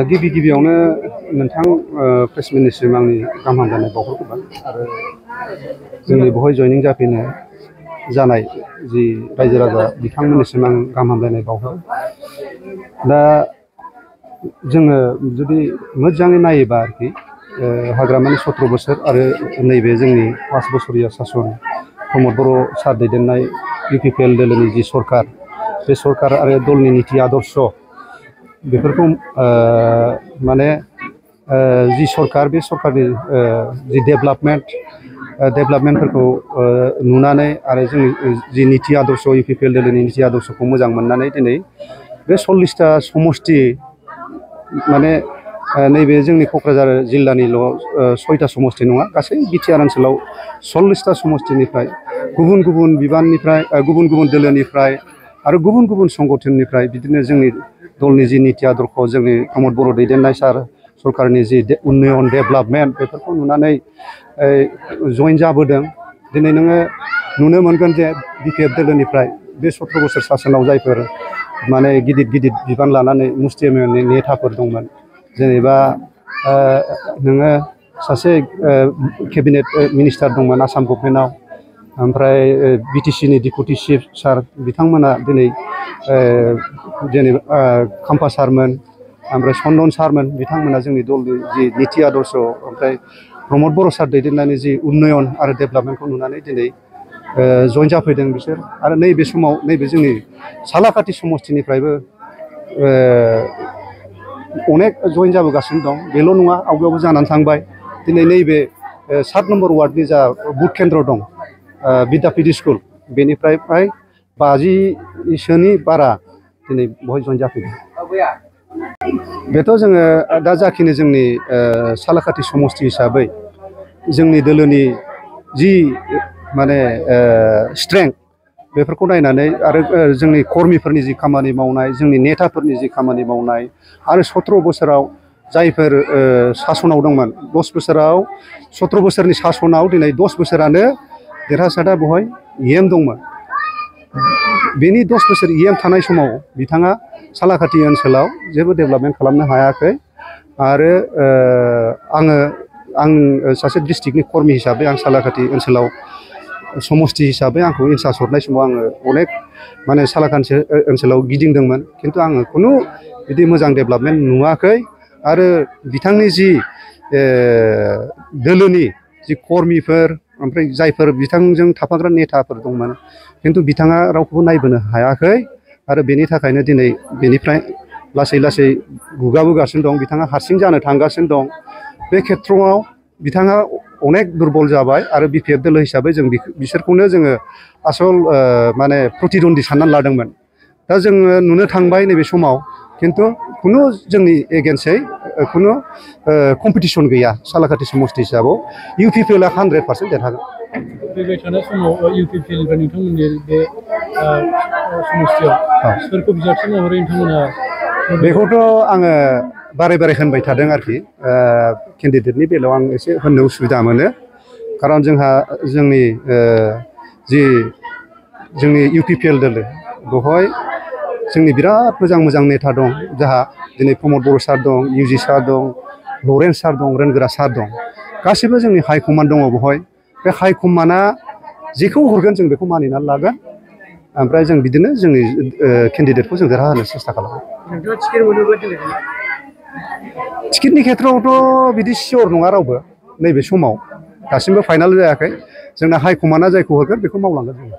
गिबि गिबियावनो नोंथां प्रेसमेननिसिम आंनि गाहाम हामलायनाय बावहरग्रोबाय आरो जोंनि बेवहाय जयनिं जाफैनो जानाय जि रायजो राजा बिथांमोननिसिम आं गाहाम हामलायनाय बावहरो। दा जोङो जुदि मोजाङै नायोबा आरोखि हाग्रामानि 17 बोसोर आरो नैबे जोंनि 5 बोसोरिया सासन प्रमद बर' सार दैदेननाय इउपिपिएल दोलोनि जि सरकार, बे सरकार आरो दलनि नीति आदर्श बेफोरखौ माने जि सरकार, बे सरकारनि जि डेभेलपमेन्टफोरखौ नुनानै आरो जोंनि जि नीति आदर्श इउपिपिएल दोलोनि नीति आदर्शखौ मोजां मोननानै दिनै बे 40टा समष्टि माने नैबे जोंनि क'क्राझार जिल्लानिल' 6टा समष्टि नङा, गासै बिटिआर ओनसोलाव 40टा समष्टिनिफ्राय गुबुन गुबुन बिबाननिफ्राय गुबुन गुबुन दोलोनिफ्राय आरो गुबुन गुबुन संगठननिफ्राय बिदिनो जोंनि दलनि जि नीति आदर्श, जोंनि प्रमद बर' दैदेननाय सार सरकारनि जि उन्नयन डेभेलपमेन्ट बेफोरखौ नुनानै जइन जाबोदों। दिनै नोङो नुनो मोनगोन जे बिपिएफ दोलोनिफ्राय बे 17 बोसोर सासनाव जायफोर माने गिदिर गिदिर बिबान लानानै मुस्टिमेननि नेताफोर दंमोन, जेनेबा नोङो सासे केबिनेट मिनिस्टार दंमोन आसाम गभर्नमेन्टआव, ओमफ्राय बिटिसिनि डिपुटि चिफ सार बिथांमोना दिनै जेनेबा खाम्फा सारमोन, ओमफ्राय चन्दन सारमोन, बिथांमोना जोंनि दलनि जि नीति आदर्श ओमफ्राय प्रमद बर' सार दैदेननायनि जि उन्नयन आरो डेभेलपमेन्टखौ नुनानै दिनै जइन जाफैदों बिसोर। आरो नैबे समाव नैबे जोंनि सालाकाथि समष्टिनिफ्रायबो अनेक जइन जाबोगासिनो दं। बेल' नङा, आवगायावबो जानानै थांबाय। दिनै नैबे 7 नम्बर वार्डनि जा बुथ केन्द्र दं बिद्यापीठ स्कुल, बेनिफ्राय फ्राय 50सोनि बारा दिनै बहाय जइन जाफैदों। बेथ' जोङो दा जाखिनि जोंनि सालाकाथि समष्टि हिसाबै जोंनि दोलोनि जि माने स्ट्रेंथ बेफोरखौ नायनानै आरो जोंनि कर्मिफोरनि जि खामानि मावनाय, जोंनि नेताफोरनि जि खामानि मावनाय आरो 17 बोसोराव जायफोर सासनाव दंमोन, 10 बोसोराव 17 बोसोरनि सासनाव दिनै 10 बोसोरानो देरहासादा बेवहाय EM दंमोन। बेनि 10 बोसोर EM थानाय समाव बिथाङा सालाकाथि ओनसोलाव जेबो डेभेलपमेन्ट खालामनो हायाखै। आरो आं सासे डिस्ट्रिक्टनि कर्मि हिसाबै आं सालाकाथि ओनसोलाव समष्टि हिसाबै आंखौ इनसार्ज हरनाय समाव आङो अनेक माने सालाकाथि ओनसोलाव गिदिंदोंमोन, खिन्थु आङो खुनु बिदि मोजां डेभेलपमेन्ट नुवाखै। आरो बिथांनि जि दोलोनि जि कर्मिफोर ओमफ्राय जायफोर बिथांजों थाफाग्रा नेताफोर दंमोन, खिन्थु बिथाङा रावखौबो नायबोनो हायाखै। आरो बेनि थाखायनो दिनै बेनिफ्राय लासै लासै गुगाबोगासिनो दं। बिथाङा हारसिं जानो थांगासिनो दं। बे खेथ्रआव बिथाङा अनेक दुरबल जाबाय आरो बिपिएफ दोलो हिसाबै जों बिसोरखौनो जोङो आसल माने प्रतिद्वन्दी साननानै लादोंमोन। दा जोङो नुनो थांबाय नैबे समाव, खिन्थु खुनु जोंनि एगेन्स्टै खुनु कम्पिटिसन गैया। सालाकाथि समष्टि हिसाबाव इउपिपिएलआ 100% देरहागोन। फैबाय थानाय समाव इउपिपिएलनिफ्राय नोंथांमोननि बे समष्टियाव सोरखौ बिजाथि महरै नोंथांमोना? बेखौथ' आङो बारे बारे होनबाय थादों आरोखि। केन्डिडेटनि बेलायाव आं एसे होननो उसुबिदा मोनो, खारन जोंहा जोंनि जोंनि इउपिपिएल दोलो बेवहाय जोंनि बिराद मोजां मोजां नेता दं। जोंहा दिनै प्रमद बर' सार दं, इउजि सार दं, लरेन्स सार दं, रोनगोरा सार दं। गासिबो जोंनि हाइकमान्ड दङ बेवहाय। बे हाइकमान्डआ जेखौ हरगोन जों बेखौ मानिनानै लागोन। ओमफ्राय जों बिदिनो जोंनि केन्डिडेटखौ जों देरहाहोनो सेस्था खालामो। टिकेटनि खेथ्रआवथ' बिदि सियर नङा रावबो नैबे समाव, दासिमबो फाइनाल जायाखै। जोंना हाइकमान्डआ जायखौ हरगोन बेखौ मावलांगोन जोङो।